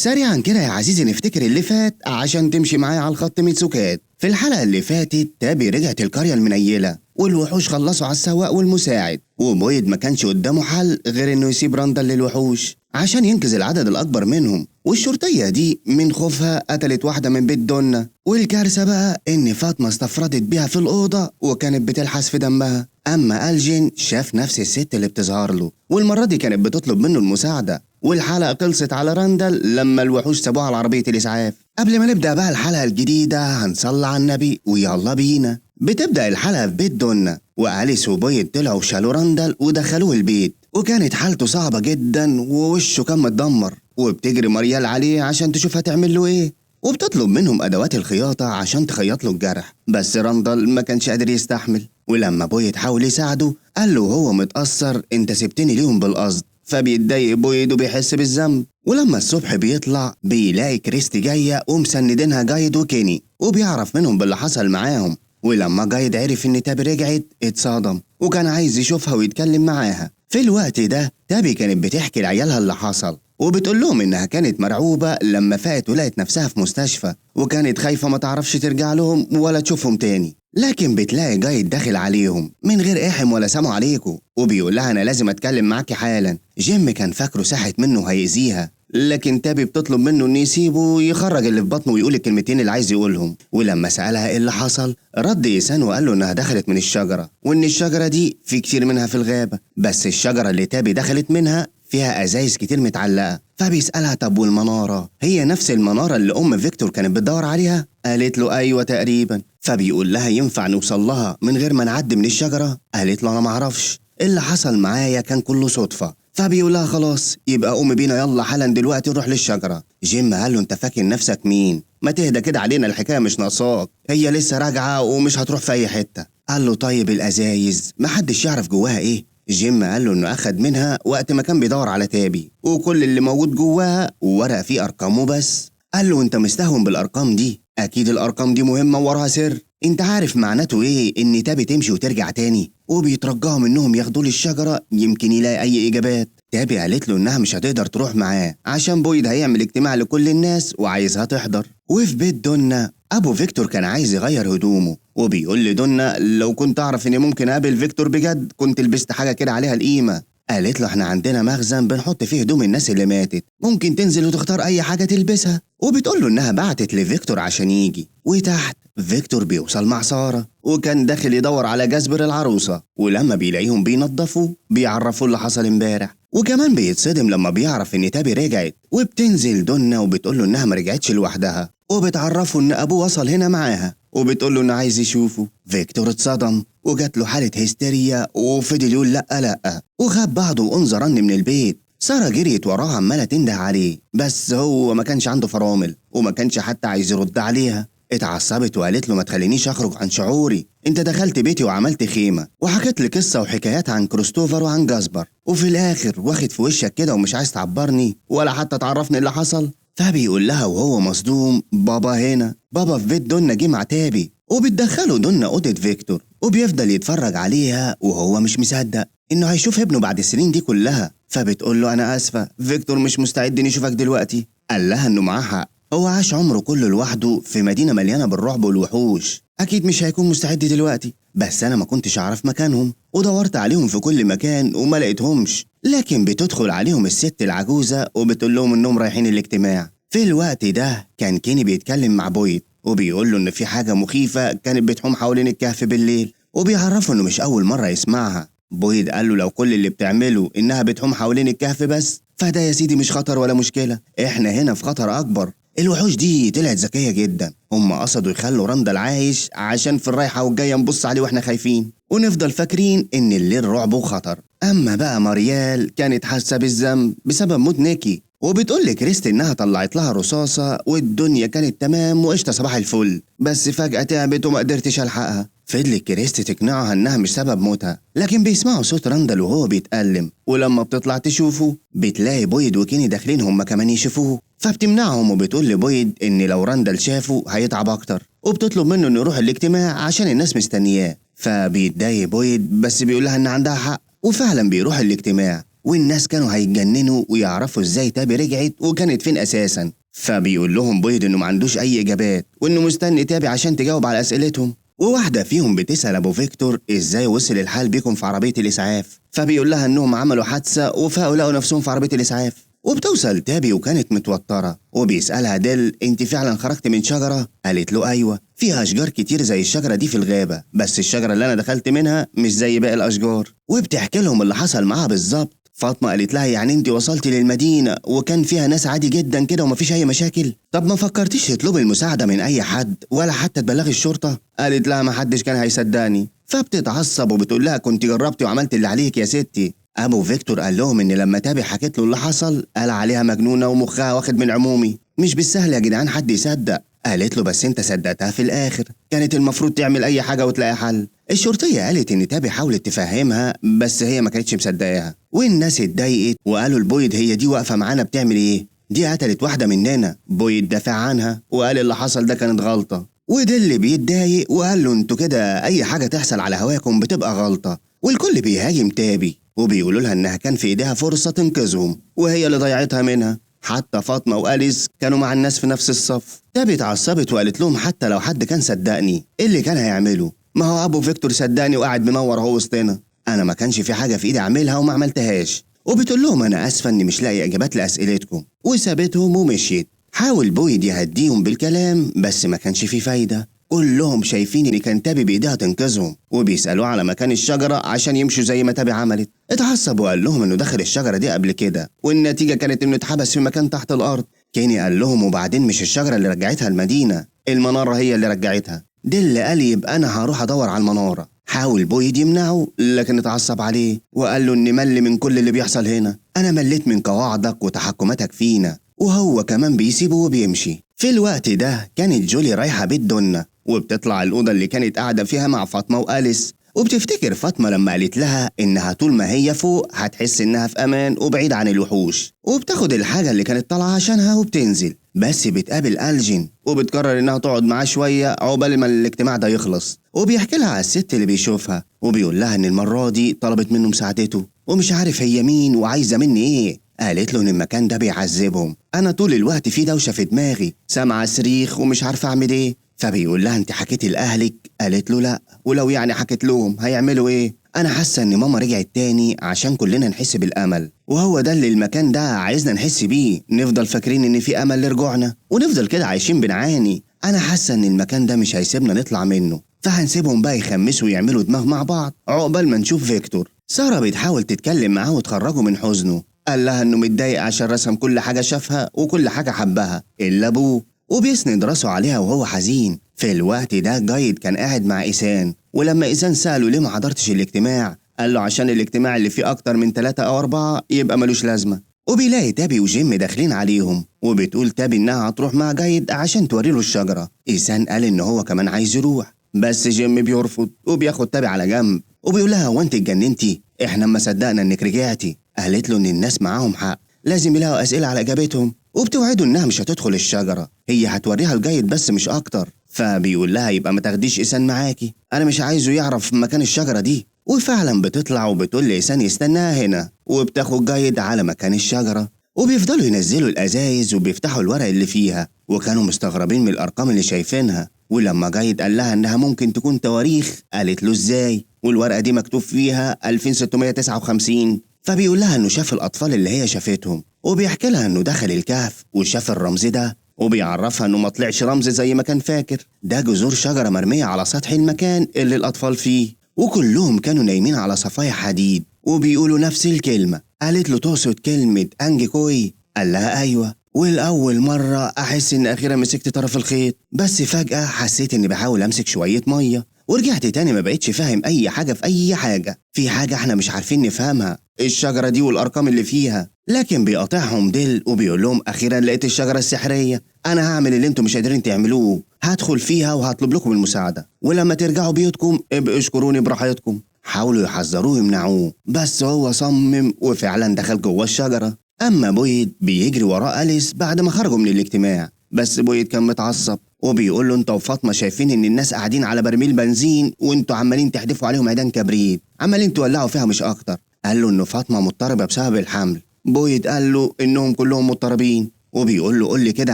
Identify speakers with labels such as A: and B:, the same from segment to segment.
A: سريعا كده يا عزيزي نفتكر اللي فات عشان تمشي معايا على الخط ميتسوكات. في الحلقة اللي فاتت تابي رجعت القرية المنيلة والوحوش خلصوا على السواق والمساعد، وبويد ما كانش قدامه حل غير انه يسيب راندال للوحوش عشان ينقذ العدد الاكبر منهم. والشرطية دي من خوفها قتلت واحدة من بيت دونا، والكارثة بقى ان فاطمة استفردت بيها في الأوضة وكانت بتلحس في دمها. اما ألجين شاف نفس الست اللي بتظهر له، والمرة دي كانت بتطلب منه المساعدة. والحلقة خلصت على راندال لما الوحوش سابوها على عربية الإسعاف. قبل ما نبدأ بقى الحلقة الجديدة هنصلي على النبي ويلا بينا. بتبدأ الحلقة في بيت دونا، وأليس وبويد طلعوا وشالوا راندال ودخلوه البيت، وكانت حالته صعبة جدا ووشه كان متدمر. وبتجري مريال عليه عشان تشوف هتعمل له ايه، وبتطلب منهم أدوات الخياطة عشان تخيط له الجرح. بس راندال ما كانش قادر يستحمل، ولما بويد حاول يساعده قال له هو متأثر، انت سبتني ليهم بالقصد. فبيتضايق بويد وبيحس بالذنب. ولما الصبح بيطلع بيلاقي كريستي جاية ومسندينها جايد وكيني، وبيعرف منهم باللي حصل معاهم. ولما جايد عرف ان تابي رجعت اتصدم وكان عايز يشوفها ويتكلم معاها. في الوقت ده تابي كانت بتحكي لعيالها اللي حصل، وبتقول لهم انها كانت مرعوبة لما فاقت ولقت نفسها في مستشفى، وكانت خايفة ما تعرفش ترجع لهم ولا تشوفهم تاني. لكن بتلاقي جايد داخل عليهم من غير احم ولا سلام عليكم، وبيقول لها انا لازم اتكلم معاكي حالا. جيم كان فاكره ساحت منه هيأذيها، لكن تابي بتطلب منه انه يسيبه يخرج اللي في بطنه ويقول الكلمتين اللي عايز يقولهم. ولما سألها ايه اللي حصل رد إيسان وقال له انها دخلت من الشجرة، وان الشجرة دي في كتير منها في الغابة، بس الشجرة اللي تابي دخلت منها فيها ازايز كتير متعلقة. فبيسألها طب والمنارة هي نفس المنارة اللي ام فيكتور كانت بتدور عليها؟ قالت له ايوه تقريبا. فبيقول لها ينفع نوصل لها من غير ما نعدي من الشجرة؟ قالت له انا معرفش، اللي حصل معايا كان كله صدفة. فبيقول لها خلاص يبقى قوم بينا يلا حالا دلوقتي نروح للشجرة. جيم قال له انت فاكر نفسك مين؟ ما تهدى كده علينا، الحكاية مش ناقصاك، هي لسه راجعة ومش هتروح في اي حتة. قال له طيب الازايز محدش يعرف جواها ايه؟ جيم قال له انه اخد منها وقت ما كان بيدور على تابي، وكل اللي موجود جواها ورق فيه ارقامه بس. قال له انت مستهون بالارقام دي؟ اكيد الارقام دي مهمة وراها سر. انت عارف معناته ايه ان تابي تمشي وترجع تاني؟ وبيترجاهم انهم ياخدوا للشجرة يمكن يلاقي اي اجابات. تابي قالت له انها مش هتقدر تروح معاه عشان بويد هيعمل اجتماع لكل الناس وعايزها تحضر. وفي بيت دونا ابو فيكتور كان عايز يغير هدومه، وبيقول لدونا لو كنت اعرف اني ممكن اقابل فيكتور بجد كنت لبست حاجة كده عليها القيمة. قالت له احنا عندنا مخزن بنحط فيه هدوم الناس اللي ماتت، ممكن تنزل وتختار اي حاجة تلبسها. وبتقول له انها بعتت لفيكتور عشان يجي. وتحت فيكتور بيوصل مع سارة، وكان داخل يدور على جاسبر العروسة، ولما بيلاقيهم بينضفوا بيعرفوا اللي حصل امبارح. وكمان بيتصدم لما بيعرف ان تابي رجعت. وبتنزل دونا وبتقول له انها ما رجعتش لوحدها، وبتعرفه ان ابوه وصل هنا معاها، وبتقول له انه عايز يشوفه. فيكتور اتصدم وجات له حالة هستيريا وفضل يقول لا لا، وخد بعضه وانزل رن من البيت. سارة جريت وراه عمالة تنده عليه، بس هو ما كانش عنده فرامل وما كانش حتى عايز يرد عليها. اتعصبت وقالت له ما تخلينيش اخرج عن شعوري، انت دخلت بيتي وعملت خيمة وحكت لي قصة وحكايات عن كريستوفر وعن جاسبر، وفي الاخر واخد في وشك كده ومش عايز تعبرني ولا حتى تعرفني اللي حصل. فبيقول لها وهو مصدوم بابا هنا. بابا في بيت دونا جه مع تابي، وبتدخله دونا اوضة فيكتور وبيفضل يتفرج عليها وهو مش مصدق انه هيشوف ابنه بعد السنين دي كلها. فبتقول له انا اسفة فيكتور مش مستعد نشوفك دلوقتي. قال لها انه معاه حق، هو عاش عمره كله لوحده في مدينة مليانة بالرعب والوحوش، أكيد مش هيكون مستعد دلوقتي. بس أنا ما كنتش أعرف مكانهم ودورت عليهم في كل مكان وما لقيتهمش. لكن بتدخل عليهم الست العجوزة وبتقول لهم إنهم رايحين الاجتماع. في الوقت ده كان كيني بيتكلم مع بويد وبيقول له إن في حاجة مخيفة كانت بتحوم حوالين الكهف بالليل، وبيعرفه إنه مش أول مرة يسمعها. بويد قال له لو كل اللي بتعمله إنها بتحوم حوالين الكهف بس فده يا سيدي مش خطر ولا مشكلة، إحنا هنا في خطر أكبر. الوحوش دي طلعت ذكية جدا، هم قصدوا يخلوا راندال عايش عشان في الرايحة والجاية نبص عليه واحنا خايفين ونفضل فاكرين ان الليل رعب وخطر. اما بقى مريال كانت حاسة بالذنب بسبب موت نيكي، وبتقول لكريستي انها طلعت لها رصاصة والدنيا كانت تمام وقشطة صباح الفل، بس فجأة تعبت وما قدرتش الحقها. فضلت كريستي تقنعها انها مش سبب موتها، لكن بيسمعوا صوت راندال وهو بيتألم، ولما بتطلع تشوفه بتلاقي بويد وكيني داخلين هما كمان يشوفوه. فبتمنعهم وبتقول لبويد ان لو راندال شافه هيتعب اكتر، وبتطلب منه انه يروح الاجتماع عشان الناس مستنياه. فبيتضايق بويد بس بيقول لها ان عندها حق، وفعلا بيروح الاجتماع. والناس كانوا هيتجننوا ويعرفوا ازاي تابي رجعت وكانت فين اساسا. فبيقول لهم بويد انه ما عندوش اي اجابات وانه مستني تابي عشان تجاوب على اسئلتهم. وواحدة فيهم بتسأل أبو فيكتور إزاي وصل الحال بيكم في عربية الإسعاف، فبيقول لها إنهم عملوا حادثة وفاقوا لقوا نفسهم في عربية الإسعاف. وبتوصل تابي وكانت متوترة وبيسألها ديل أنت فعلا خرجت من شجرة؟ قالت له أيوة، فيها أشجار كتير زي الشجرة دي في الغابة، بس الشجرة اللي أنا دخلت منها مش زي باقي الأشجار. وبتحكي لهم اللي حصل معاها بالظبط. فاطمة قالت لها يعني انت وصلتي للمدينة وكان فيها ناس عادي جدا كده ومفيش اي مشاكل؟ طب ما فكرتيش تطلبي المساعدة من اي حد ولا حتى تبلغي الشرطة؟ قالت لها ما حدش كان هيصدقني. فبتتعصب وبتقول لها كنت جربتي وعملت اللي عليك يا ستي. ابو فيكتور قال لهم ان لما تابي حكت له اللي حصل قال عليها مجنونة ومخها واخد من عمومي، مش بالسهل يا جدعان حد يصدق. قالت له بس انت صدقتها في الاخر، كانت المفروض تعمل اي حاجة وتلاقي حل. الشرطية قالت ان تابي حاولت تفهمها بس هي ما كانتش مصدقاها، والناس اتضايقت وقالوا لبويد هي دي واقفة معانا بتعمل ايه؟ دي قتلت واحدة مننا. بويد دافع عنها وقال اللي حصل ده كانت غلطة. وده اللي بيتضايق وقال له انتوا كده اي حاجة تحصل على هواكم بتبقى غلطة. والكل بيهاجم تابي وبيقولوا لها انها كان في ايديها فرصة تنقذهم وهي اللي ضيعتها منها. حتى فاطمة وأليس كانوا مع الناس في نفس الصف. تابي اتعصبت وقالت لهم حتى لو حد كان صدقني ايه اللي كان هيعمله؟ ما هو ابو فيكتور صدقني وقاعد منور اهو وسطنا، انا ما كانش في حاجة في ايدي اعملها وما عملتهاش. وبتقول لهم انا اسفة اني مش لاقي اجابات لاسئلتكم، وسابتهم ومشيت. حاول بويد يهديهم بالكلام بس ما كانش في فايدة. كلهم شايفين ان كان تابي بايديها تنقذهم وبيسألوه على مكان الشجرة عشان يمشوا زي ما تابي عملت. اتعصب وقال لهم انه دخل الشجرة دي قبل كده والنتيجة كانت انه اتحبس في مكان تحت الارض. كيني قال لهم وبعدين مش الشجرة اللي رجعتها المدينة، المنارة هي اللي رجعتها. دل قال يبقى انا هروح ادور على المنارة. حاول بويد يمنعه لكن اتعصب عليه وقال له اني مل من كل اللي بيحصل هنا، انا مليت من قواعدك وتحكماتك فينا. وهو كمان بيسيبه وبيمشي. في الوقت ده كانت جولي رايحة بيت دونا وبتطلع الأوضة اللي كانت قاعدة فيها مع فاطمة وأليس. وبتفتكر فاطمة لما قالت لها إنها طول ما هي فوق هتحس إنها في أمان وبعيد عن الوحوش. وبتاخد الحاجة اللي كانت طالعة عشانها وبتنزل، بس بتقابل ألجين وبتقرر إنها تقعد معاه شوية عقبال ما الاجتماع ده يخلص. وبيحكي لها على الست اللي بيشوفها وبيقول لها إن المرة دي طلبت منه مساعدته ومش عارف هي مين وعايزة مني إيه. قالت له إن المكان ده بيعذبهم، أنا طول الوقت في دوشة في دماغي، سامعة صريخ ومش عارفة أعمل إيه. فبيقول لها انت حكيتي لأهلك؟ قالت له لا، ولو يعني حكيت لهم هيعملوا ايه؟ انا حاسه ان ماما رجعت تاني عشان كلنا نحس بالامل، وهو ده اللي المكان ده عايزنا نحس بيه، نفضل فاكرين ان في امل لرجوعنا ونفضل كده عايشين بنعاني. انا حاسه ان المكان ده مش هيسيبنا نطلع منه، فهنسيبهم بقى يخمسوا ويعملوا دماغ مع بعض عقبال ما نشوف فيكتور. سارة بتحاول تتكلم معاه وتخرجه من حزنه. قال لها انه متضايق عشان رسم كل حاجه شافها وكل حاجه حبها الا ابوه، وبيسند راسه عليها وهو حزين. في الوقت ده جايد كان قاعد مع إيسان، ولما إيسان سأله ليه ما حضرتش الاجتماع قال له عشان الاجتماع اللي فيه أكتر من 3 أو 4 يبقى ملوش لازمة. وبيلاقي تابي وجيم داخلين عليهم وبتقول تابي إنها هتروح مع جايد عشان توريله الشجرة. إيسان قال إن هو كمان عايز يروح بس جيم بيرفض وبياخد تابي على جنب وبيقول لها هو أنت اتجننتي؟ إحنا ما صدقنا إنك رجعتي. قالت له إن الناس معاهم حق، لازم يلاقوا أسئلة على إجابتهم، وبتوعده إنها مش هتدخل الشجرة، هي هتوريها الجايد بس مش أكتر. فبيقول لها يبقى ما تاخديش إيسان معاكي، أنا مش عايزه يعرف مكان الشجرة دي. وفعلا بتطلع وبتقول لإيسان يستناها هنا، وبتاخد جايد على مكان الشجرة وبيفضلوا ينزلوا الأزايز وبيفتحوا الورق اللي فيها، وكانوا مستغربين من الأرقام اللي شايفينها. ولما جايد قال لها إنها ممكن تكون تواريخ قالت له إزاي، والورقة دي مكتوب فيها 2659. فبيقول لها إنه شاف الأطفال اللي هي شافتهم، وبيحكي لها إنه دخل الكهف وشاف الرمز ده، وبيعرفها إنه ما طلعش رمز زي ما كان فاكر، ده جذور شجرة مرمية على سطح المكان اللي الأطفال فيه، وكلهم كانوا نايمين على صفايح حديد وبيقولوا نفس الكلمة. قالت له تقصد كلمة أنجي كوي؟ قال لها أيوة، والأول مرة أحس إن أخيرا مسكت طرف الخيط، بس فجأة حسيت إني بحاول أمسك شوية مية ورجعت تاني ما بقتش فاهم أي حاجة في أي حاجة، في حاجة إحنا مش عارفين نفهمها، الشجرة دي والأرقام اللي فيها. لكن بيقاطعهم ديل وبيقول لهم أخيرا لقيت الشجرة السحرية، أنا هعمل اللي انتم مش قادرين تعملوه، هدخل فيها وهطلب لكم المساعدة، ولما ترجعوا بيوتكم ابقوا اشكروني براحتكم. حاولوا يحذروه ويمنعوه بس هو صمم وفعلا دخل جوه الشجرة. أما بويد بيجري وراه أليس بعد ما خرجوا من الاجتماع، بس بويد كان متعصب وبيقول له انت وفاطمة شايفين ان الناس قاعدين على برميل بنزين وانتوا عمالين تحدفوا عليهم عيدان كبريت، عمالين تولعوا فيها مش اكتر، قال له إنه فاطمة مضطربة بسبب الحمل. بويد قال له إنهم كلهم مضطربين، وبيقول له قول لي كده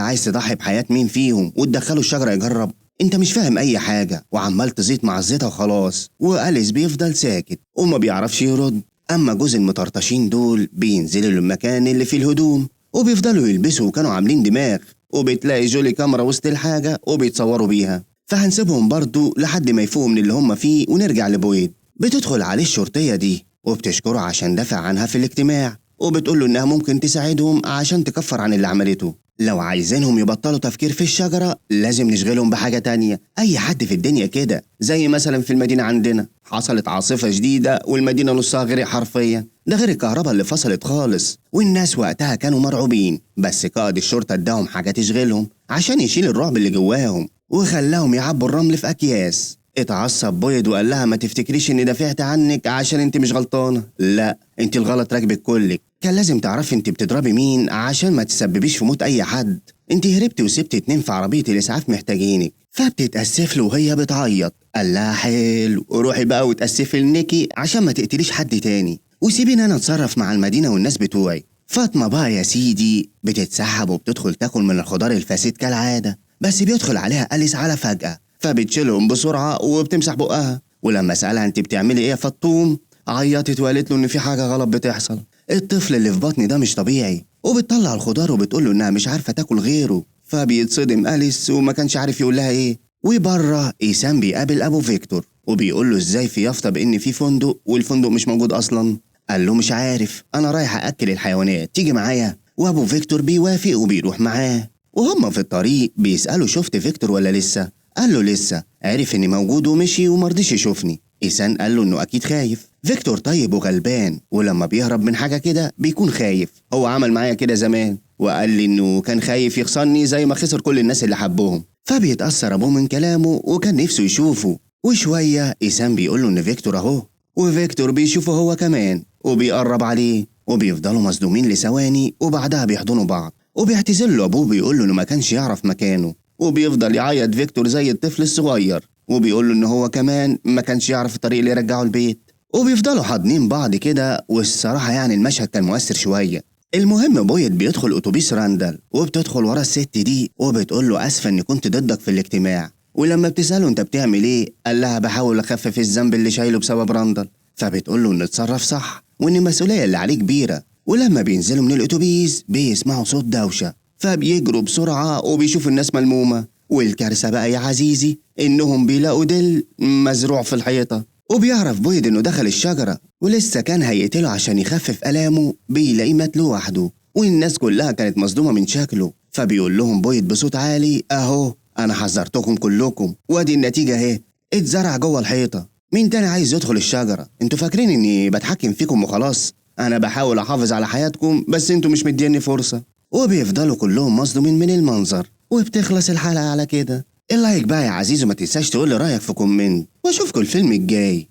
A: عايز تضحي بحياة مين فيهم وتدخله الشجرة يجرب؟ انت مش فاهم اي حاجة وعمال تزيط مع الزيطة وخلاص. وأليس بيفضل ساكت وما بيعرفش يرد. اما جوز المطرطشين دول بينزلوا للمكان اللي فيه الهدوم وبيفضلوا يلبسوا وكانوا عاملين دماغ، وبتلاقي جولي كاميرا وسط الحاجة وبيتصوروا بيها. فهنسيبهم برضو لحد ما يفوقوا من اللي هم فيه ونرجع لبويد. بتدخل عليه الشرطية دي وبتشكره عشان دافع عنها في الاجتماع، وبتقوله انها ممكن تساعدهم عشان تكفر عن اللي عملته. لو عايزينهم يبطلوا تفكير في الشجرة لازم نشغلهم بحاجة تانية. أي حد في الدنيا كده، زي مثلا في المدينة عندنا حصلت عاصفة شديدة والمدينة نصها غرق حرفيا، ده غير الكهرباء اللي فصلت خالص، والناس وقتها كانوا مرعوبين. بس قائد الشرطة اداهم حاجة تشغلهم عشان يشيل الرعب اللي جواهم، وخلاهم يعبوا الرمل في أكياس. اتعصب بويد وقال لها ما تفتكريش اني دافعت عنك عشان انت مش غلطانة، لا انت الغلط راكبك كلك. كان لازم تعرفي انت بتضربي مين عشان ما تسببيش في موت اي حد. انت هربتي وسبتي 2 في عربية الاسعاف محتاجينك. فبتتأسف له وهي بتعيط. قال لها حلو، روحي بقى وتأسفي لنيكي عشان ما تقتليش حد تاني، وسيبيني انا اتصرف مع المدينة والناس بتوعي. فاطمة بقى يا سيدي بتتسحب وبتدخل تاكل من الخضار الفاسد كالعادة، بس بيدخل عليها أليس على فجأة، فبتشيلهم بسرعة وبتمسح بقها. ولما سألها انت بتعملي ايه يا فطوم، عيطت وقالت له ان في حاجة غلط بتحصل. الطفل اللي في بطني ده مش طبيعي. وبتطلع الخضار وبتقول له انها مش عارفة تاكل غيره. فبيتصدم أليس وما كانش عارف يقول لها ايه. وبره إيسام بيقابل ابو فيكتور وبيقول له ازاي في يافطة بان في فندق والفندق مش موجود اصلا. قال له مش عارف، انا رايح اكل الحيوانات، تيجي معايا؟ وابو فيكتور بيوافق وبيروح معاه. وهم في الطريق بيسألوا شفت فيكتور ولا لسه؟ قال له لسه، عرف اني موجود ومشي ومرضيش يشوفني. إيسان قال له انه اكيد خايف. فيكتور طيب وغلبان، ولما بيهرب من حاجة كده بيكون خايف. هو عمل معايا كده زمان وقال لي انه كان خايف يخسرني زي ما خسر كل الناس اللي حبهم. فبيتأثر ابوه من كلامه وكان نفسه يشوفه. وشوية إيسان بيقول له ان فيكتور اهو، وفيكتور بيشوفه هو كمان وبيقرب عليه، وبيفضلوا مصدومين لثواني وبعدها بيحضنوا بعض. وبيعتذر له ابوه بيقول له انه ما كانش يعرف مكانه، وبيفضل يعيط فيكتور زي الطفل الصغير، وبيقول له ان هو كمان ما كانش يعرف الطريق اللي يرجعه البيت. وبيفضلوا حاضنين بعض كده، والصراحة يعني المشهد كان مؤثر شوية. المهم بويد بيدخل اتوبيس راندل وبتدخل ورا الست دي وبتقول له اسفة اني كنت ضدك في الاجتماع. ولما بتسأله انت بتعمل ايه، قال لها بحاول اخفف الذنب اللي شايله بسبب راندل. فبتقول له ان اتصرف صح وان المسؤولية اللي عليه كبيرة. ولما بينزلوا من الاتوبيس بيسمعوا صوت دوشة، فبيجروا بسرعة وبيشوفوا الناس ملمومة. والكارثة بقى يا عزيزي انهم بيلاقوا ديل مزروع في الحيطة. وبيعرف بويد انه دخل الشجرة ولسه كان هيقتله عشان يخفف ألامه، بيلاقيه مات لوحده، والناس كلها كانت مصدومة من شكله. فبيقول لهم بويد بصوت عالي اهو انا حذرتكم كلكم وادي النتيجة اهي، اتزرع جوه الحيطة. مين تاني عايز يدخل الشجرة؟ انتوا فاكرين اني بتحكم فيكم وخلاص؟ انا بحاول احافظ على حياتكم بس انتوا مش مديني فرصة. وبيفضلوا كلهم مصدومين من المنظر، وبتخلص الحلقة على كده. اللايك بقى يا عزيز وما تنساش تقول لي رأيك في كومنت، واشوفكم الفيلم الجاي.